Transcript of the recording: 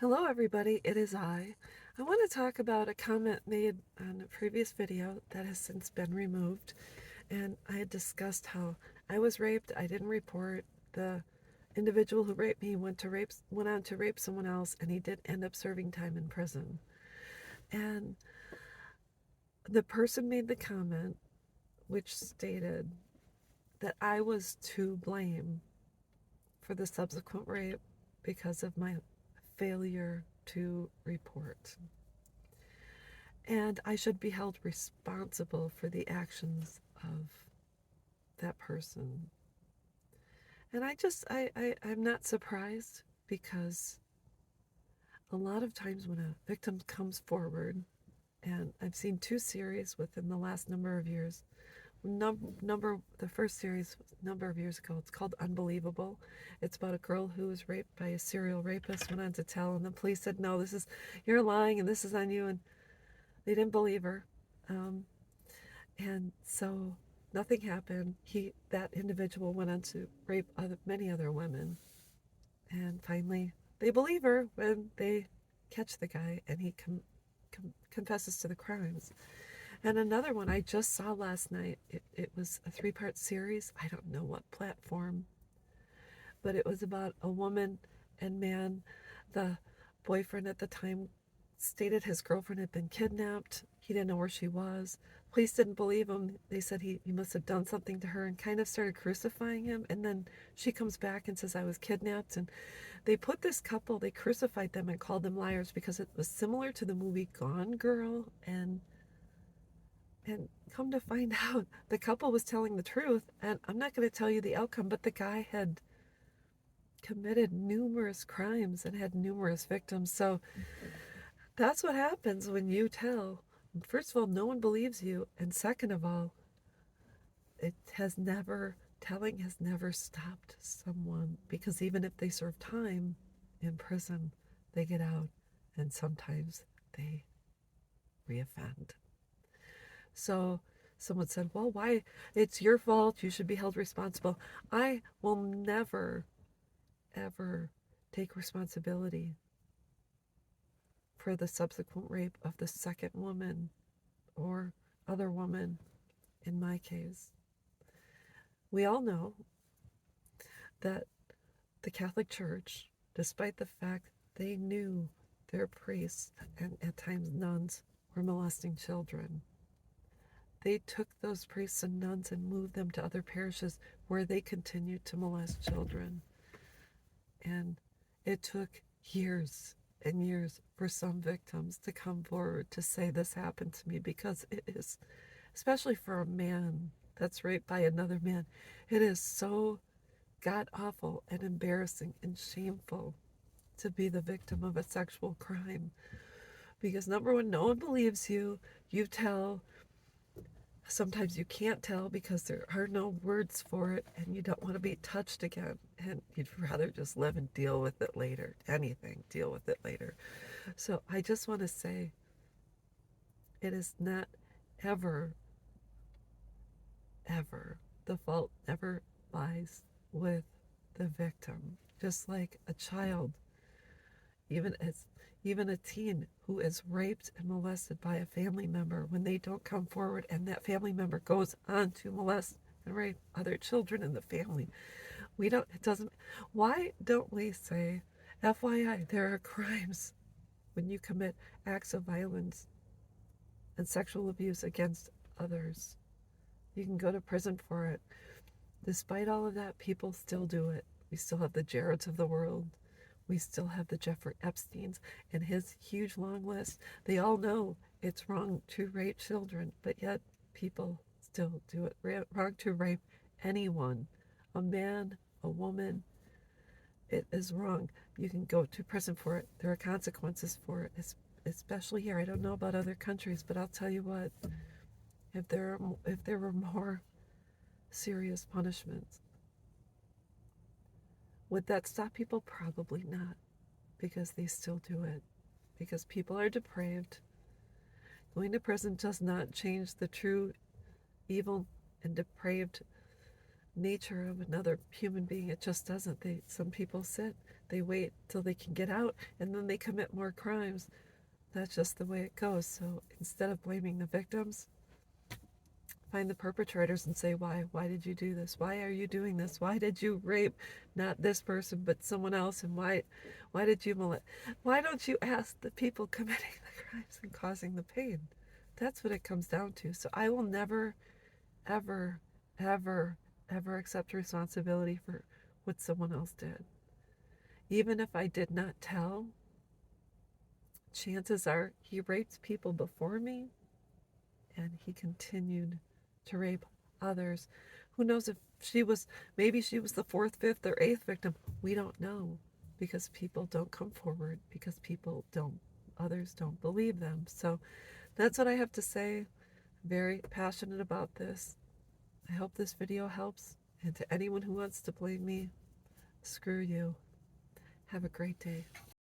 Hello everybody, it is I. I want to talk about a comment made on a previous video that has since been removed, and I had discussed how I was raped. I didn't report. The individual who raped me went on to rape someone else, and he did end up serving time in prison. And the person made the comment which stated that I was to blame for the subsequent rape because of my failure to report. And I should be held responsible for the actions of that person. And I'm not surprised, because a lot of times when a victim comes forward, and I've seen two series within the last number of years. The first series was a number of years ago. It's called Unbelievable. It's about a girl who was raped by a serial rapist, went on to tell, and the police said, no, you're lying and this is on you. And they didn't believe her. Um, And so nothing happened. That individual went on to rape many other women. And finally, they believe her when they catch the guy and he confesses to the crimes. And another one I just saw last night, it was a 3-part series. I don't know what platform, but it was about a woman and man. The boyfriend at the time stated his girlfriend had been kidnapped. He didn't know where she was. Police didn't believe him. They said he must have done something to her and kind of started crucifying him. And then she comes back and says, I was kidnapped. And they crucified them and called them liars because it was similar to the movie Gone Girl. And come to find out, the couple was telling the truth. And I'm not going to tell you the outcome, but the guy had committed numerous crimes and had numerous victims. So that's what happens when you tell. First of all, no one believes you. And second of all, telling has never stopped someone, because even if they serve time in prison, they get out and sometimes they reoffend. So someone said, well, why? It's your fault. You should be held responsible. I will never, ever take responsibility for the subsequent rape of the second woman or other woman in my case. We all know that the Catholic Church, despite the fact they knew their priests and at times nuns were molesting children, they took those priests and nuns and moved them to other parishes where they continued to molest children. And it took years and years for some victims to come forward to say, this happened to me, because it is, especially for a man that's raped by another man, it is so god awful and embarrassing and shameful to be the victim of a sexual crime. Because number one, no one believes you. You tell. Sometimes you can't tell because there are no words for it, and you don't want to be touched again. And you'd rather just live and deal with it later. Anything, deal with it later. So I just want to say, it is not ever, ever, the fault never lies with the victim. Just like a child, even a teen who is raped and molested by a family member, when they don't come forward and that family member goes on to molest and rape other children in the family, why don't we say, FYI, there are crimes when you commit acts of violence and sexual abuse against others. You can go to prison for it. Despite all of that, people still do it. We still have the Jareds of the world. We still have the Jeffrey Epsteins and his huge long list. They all know it's wrong to rape children, but yet people still do it. Wrong to rape anyone, a man, a woman. It is wrong. You can go to prison for it. There are consequences for it, especially here. I don't know about other countries, but I'll tell you what, if there were more serious punishments, would that stop people? Probably not, because they still do it. Because people are depraved. Going to prison does not change the true evil and depraved nature of another human being. It just doesn't. Some people sit, They wait till they can get out, and then they commit more crimes. That's just the way it goes. So instead of blaming the victims, find the perpetrators and say, why did you do this? Why are you doing this? Why did you rape not this person but someone else? And why did you molest? Why don't you ask the people committing the crimes and causing the pain? That's what it comes down to. So I will never, ever, ever, ever accept responsibility for what someone else did. Even if I did not tell, chances are he raped people before me, and he continued to rape others. Who knows if maybe she was the fourth, fifth, or eighth victim. We don't know, because people don't come forward, because others don't believe them. So that's what I have to say. I'm very passionate about this. I hope this video helps. And to anyone who wants to blame me, screw you. Have a great day.